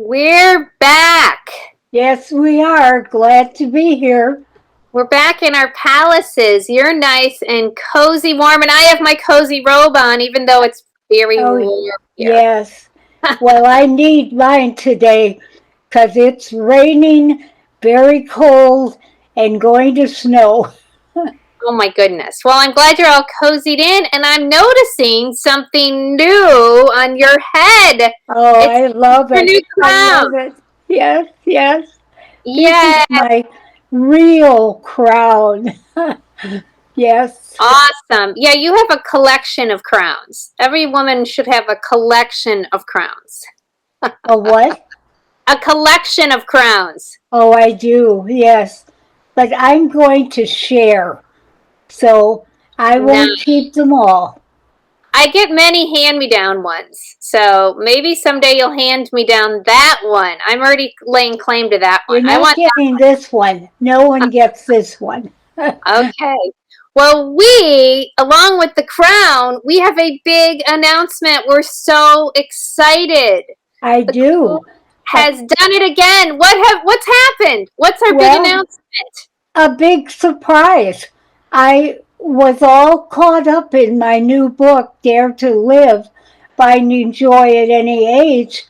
We're back. Yes, we are. Glad to be here. We're back in our palaces. You're nice and cozy, warm, and I have my cozy robe on, even though it's very Oh, warm here. yes. Well, I need mine today because it's raining, very cold, and going to snow. Oh my goodness. Well, I'm glad you're all cozied in, and I'm noticing something new on your head. Oh, It's I love your new it. I crown. love it. Yes, yes. This is Yeah, my real crown. Yes. awesome. Yeah, you have a collection of crowns. Every woman should have a collection of crowns. A what? A collection of crowns. Oh, I do. Yes. But I'm going to share. So I Now, won't keep them all. I get many hand-me-down ones, so maybe someday you'll hand me down that one. I'm already laying claim to that one. You're I not want getting this one. No one gets this one. that. Okay. Well, we, along with the crown, we have a big announcement. We're so excited. I The queen do. Uh, has done it again. What's happened? What's our big well, announcement? a big surprise. I was all caught up in my new book, Dare to Live, Finding Joy at Any Age.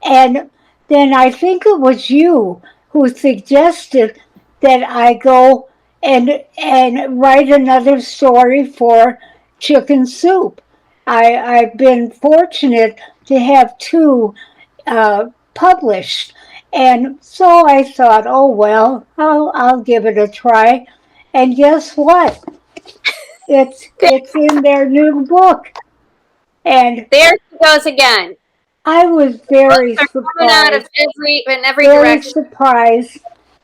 And then I think it was you who suggested that I go and write another story for Chicken Soup. I've been fortunate to have two published. And so I thought, oh well, I'll give it a try. And guess what? It's in their new book. And There she goes again. I was Books very are coming out of surprised, every very direction. surprised,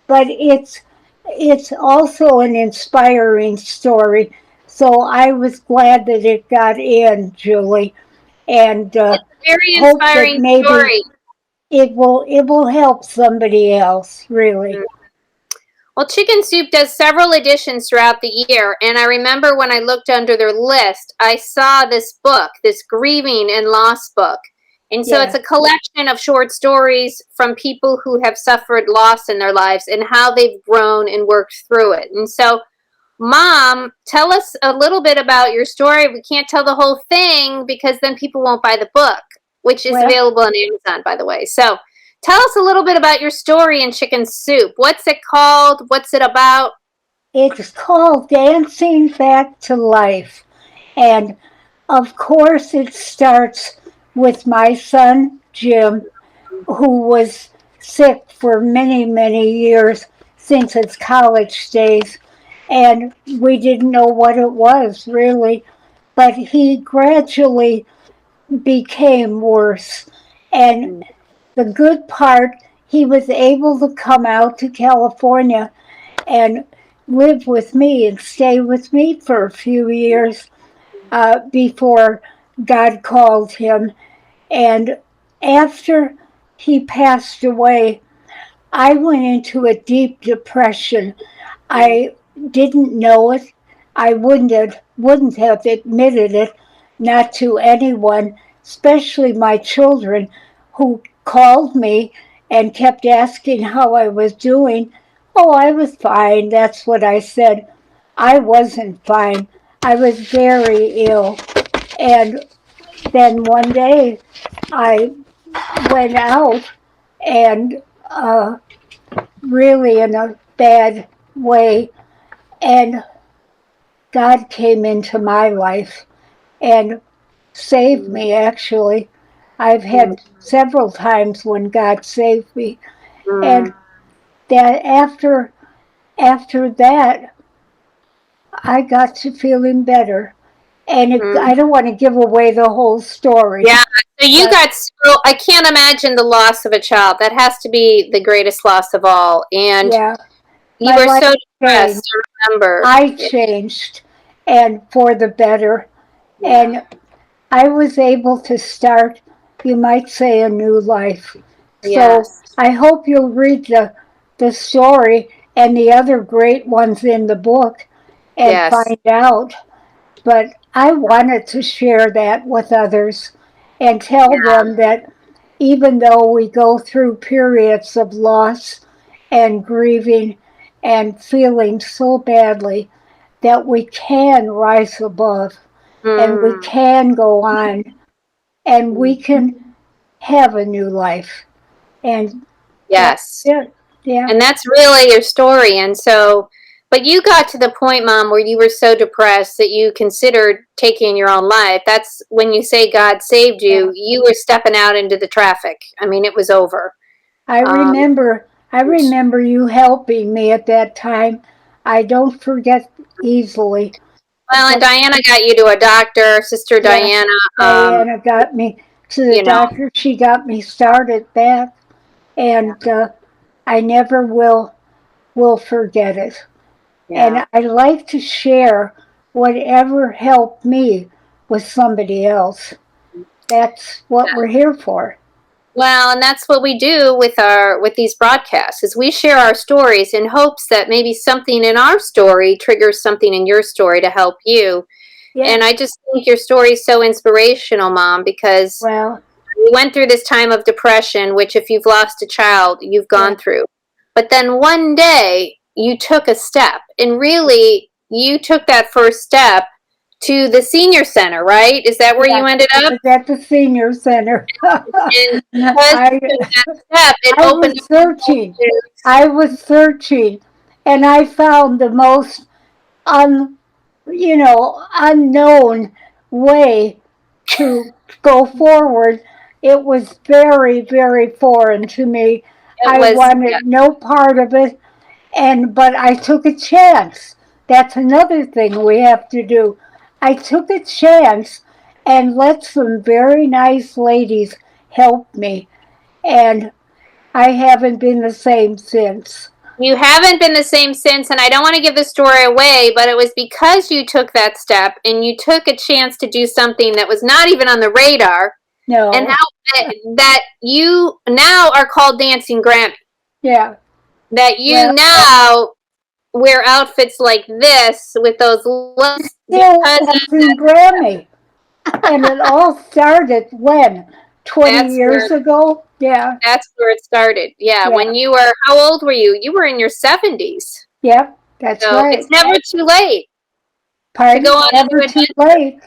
but it's also an inspiring story. So I was glad that it got in, Julie, and It's a very hope that inspiring maybe story. it will help somebody else, really. Well, Chicken Soup does several editions throughout the year, and I remember when I looked under their list, I saw this book, this grieving and loss book. And so it's Yeah. a collection of short stories from people who have suffered loss in their lives and how they've grown and worked through it. And so, Mom, tell us a little bit about your story. We can't tell the whole thing because then people won't buy the book, which is Well, available on Amazon, by the way. So, tell us a little bit about your story in Chicken Soup. What's it called? What's it about? it's called Dancing Back to Life. And of course, it starts with my son, Jim, who was sick for many, many years since his college days. And we didn't know what it was really, but he gradually became worse. And the good part, he was able to come out to California and live with me and stay with me for a few years before God called him. And after he passed away, I went into a deep depression. I didn't know it. I wouldn't have admitted it, not to anyone, especially my children, who called me and kept asking how I was doing. Oh, I was fine. That's what I said. I wasn't fine. I was very ill. And then one day I went out and really in a bad way, and God came into my life and saved me, actually. I've had several times when God saved me. And that after that, I got to feeling better. And I don't want to give away the whole story, Yeah. So you but got so I can't imagine the loss of a child. That has to be the greatest loss of all. And yeah, you my were life so changed. depressed, I remember. I changed, and for the better. Yeah. And I was able to start, you might say, a new life. So Yes. I hope you'll read the story and the other great ones in the book and Yes. find out. But I wanted to share that with others and tell them that even though we go through periods of loss and grieving and feeling so badly, that we can rise above and we Mm, can go on and we can have a new life. And that's yes. it. Yeah. And that's really your story. And so, but you got to the point, Mom, where you were so depressed that you considered taking your own life. That's when you say God saved Yeah. you, you were stepping out into the traffic. I mean, it was over. I Um, remember I remember you helping me at that time. I don't forget easily. well, and But Diana got you to a doctor, Sister yeah, Diana. Diana got me to the You know, doctor. She got me started back, yeah, and I never will forget it. yeah. And I like to share whatever helped me with somebody else. That's what we're here for. Well, and that's what we do with these broadcasts is we share our stories in hopes that maybe something in our story triggers something in your story to help you. Yeah. And I just think your story is so inspirational, Mom, because Well, you went through this time of depression, which if you've lost a child, you've yeah. gone through. But then one day you took a step, and really you took that first step to the senior center, right? Is that where Yeah. you ended I up? was at the senior center. And because I you took that step, it I opened was up searching. doors. I was searching, and I found the most un unknown way to go forward. It was very, very foreign to me. It I was, yeah, wanted no part of it, and but I took a chance. That's another thing we have to do. I took a chance and let some very nice ladies help me, and I haven't been the same since. you haven't been the same since, and I don't want to give the story away, but it was because you took that step and you took a chance to do something that was not even on the radar, and No, how that you now are called Dancing Grammy. yeah. That you Well, now wear outfits like this with those looks still because of dancing Grammy. And it all started when? 20 that's where years ago? Yeah, it started. Yeah, yeah, when you were how old were you? You were in your 70s. yep, that's So it's right. never too late to go Pardon? on a new Never too adventure. late.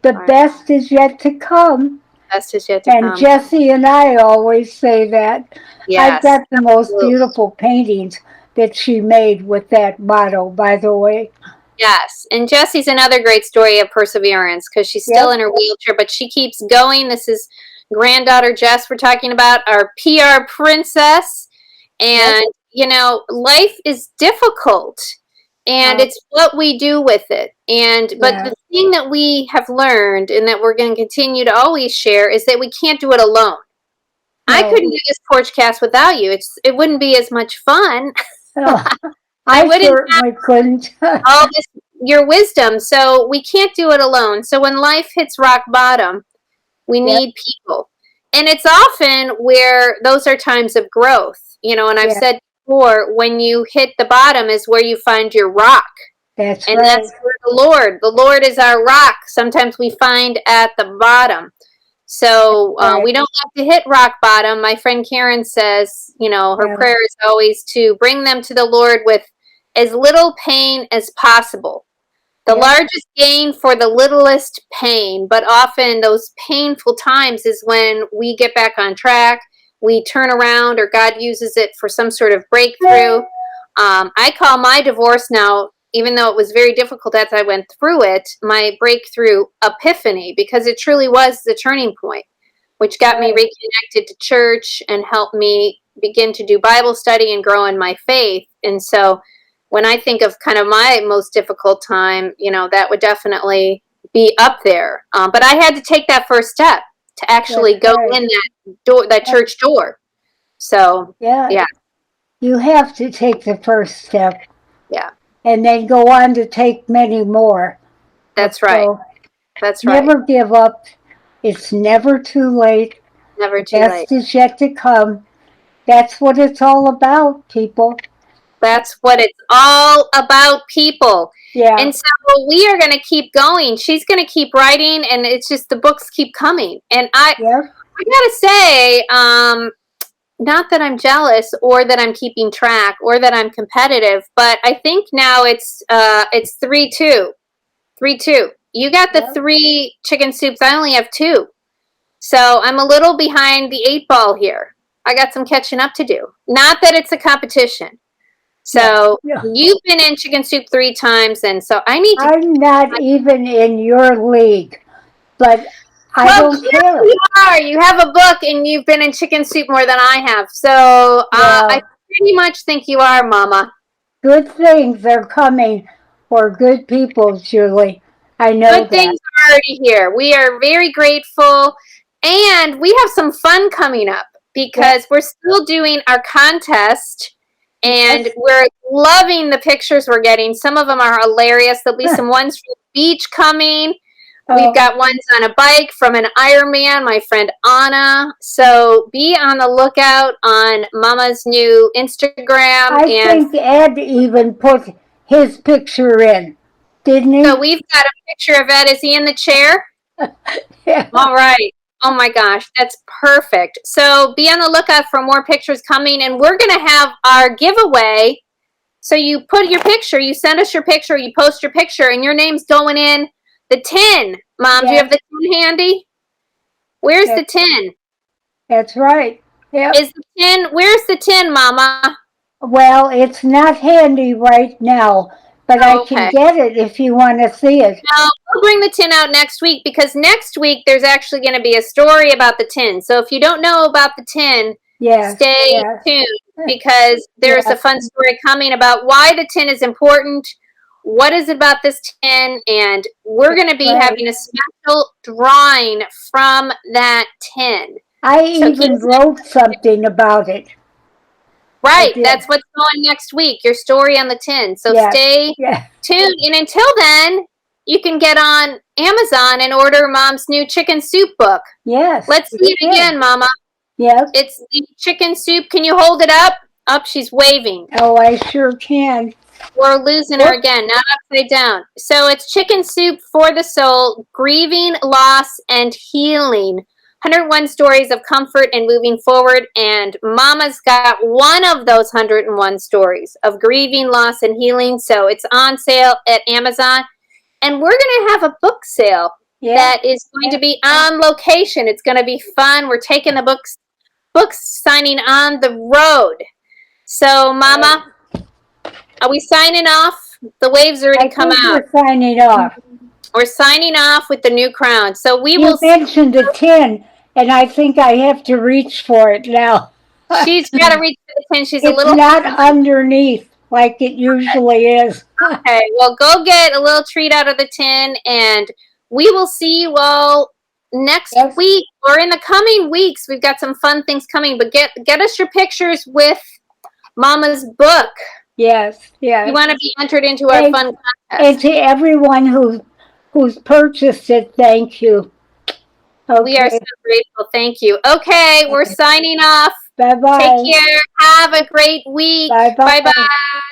The All right. best is yet to come. Best is yet to And come. Jesse and I always say that. I've Yes, got the most absolutely. beautiful paintings that she made with that motto, by the way. Yes. And Jessie's another great story of perseverance because she's still Yep, in her wheelchair, but she keeps going. This is granddaughter Jess we're talking about, our PR princess. yep, And, life is difficult and uh, it's what we do with it. But yeah, the thing that we have learned and that we're going to continue to always share is that we can't do it alone. I no. couldn't do this Porchcast without you. It wouldn't be as much fun. Oh, I I wouldn't certainly couldn't. all this your wisdom. So we can't do it alone. So when life hits rock bottom, we Yep, need people. And it's often where those are times of growth. And I've yeah, said before, when you hit the bottom is where you find your rock. that's And right. that's where the Lord is our rock. Sometimes we find at the bottom. So Right. we don't have to hit rock bottom. My friend Karen says, her Yeah, prayer is always to bring them to the Lord with as little pain as possible. The yep, largest gain for the littlest pain, but often those painful times is when we get back on track, we turn around, or God uses it for some sort of breakthrough. I call my divorce now, even though it was very difficult as I went through it, my breakthrough epiphany, because it truly was the turning point, which got me right. reconnected to church and helped me begin to do Bible study and grow in my faith. And so when I think of kind of my most difficult time, that would definitely be up there. But I had to take that first step to That's actually go right. in that door, that Yep, church door. So, yeah, yeah, you have to take the first step yeah, and then go on to take many more. that's right. So That's right. never give up. It's never too late. Never The too late. best is yet to come. That's what it's all about, people. That's what it's all about, people. Yeah, And so we are going to keep going. She's going to keep writing, and it's just the books keep coming. And yeah, I gotta say, not that I'm jealous or that I'm keeping track or that I'm competitive, but I think now it's 3-2. 3-2. You got the Yep. 3 chicken soups. I only have 2. So I'm a little behind the 8 ball here. I got some catching up to do. Not that it's a competition. So Yeah. you've been in chicken soup 3 times, and so I need to. I'm not even in your league, but I Well, don't clearly care. you are. You have a book, and you've been in chicken soup more than I have. So I Well, pretty much think you are, Mama. good things are coming for good people, Julie. I know Good that. things are already here. We are very grateful, and we have some fun coming up Yes, because we're still doing our contest, and yes. we're loving the pictures we're getting. Some of them are hilarious. There'll be some ones from the beach coming. We've Oh, got ones on a bike from an Ironman, my friend Anna. So be on the lookout on Mama's new Instagram. I And think Ed even put his picture in, didn't so he? we've got a picture of Ed. Is he in the chair? Yeah. All right. Oh my gosh, that's perfect. So be on the lookout for more pictures coming. And we're going to have our giveaway. So you put your picture, you send us your picture, you post your picture, and your name's going in the tin. Mom, do you Yes, have the tin handy? Where's that, the tin? that's right. Yep. Is the tin? Where's the tin, Mama? Well, it's not handy right now, but I Oh, can okay. get it if you want to see it. Now we'll bring the tin out next week because next week there's actually going to be a story about the tin. So if you don't know about the tin, Yes, stay yes, tuned because there's a yes. fun story coming about why the tin is important. What is it about this tin? And we're That's going to be right. having a special drawing from that tin. I So keep even wrote something about it. I right. did. That's what's going next week. Your story on the tin. So Yes, stay yes, tuned. And until then, you can get on Amazon and order Mom's new chicken soup book. yes. Let's You see it can. again, Mama. Yes. It's the chicken soup. Can you hold it up? Up, she's waving. Oh, I sure can. We're losing her Whoop. again, not upside down. So it's chicken soup for the soul, grieving, loss, and healing. 101 stories of comfort and moving forward. And Mama's got one of those 101 stories of grieving, loss, and healing. So it's on sale at Amazon. And we're going to have a book sale Yeah. that is going to be on location. It's going to be fun. We're taking the books signing on the road. So, Right. Mama, are we signing off? The waves already I come think out. we're signing off. We're signing off with the new crown. So we You will see. mentioned a tin, and I think I have to reach for it now. She's got to reach for the tin. She's a It's little not underneath like it usually is. okay. Well, go get a little treat out of the tin, and we will see you all next Yes, week or in the coming weeks. We've got some fun things coming, but get us your pictures with Mama's book. yes, You yes. want to be entered into our Thank, fun and contest. to everyone who's purchased it, thank you. We are so Okay. grateful. Thank you. Okay, we're signing off. Bye Take bye. care. Have a great week. Bye Bye bye. bye.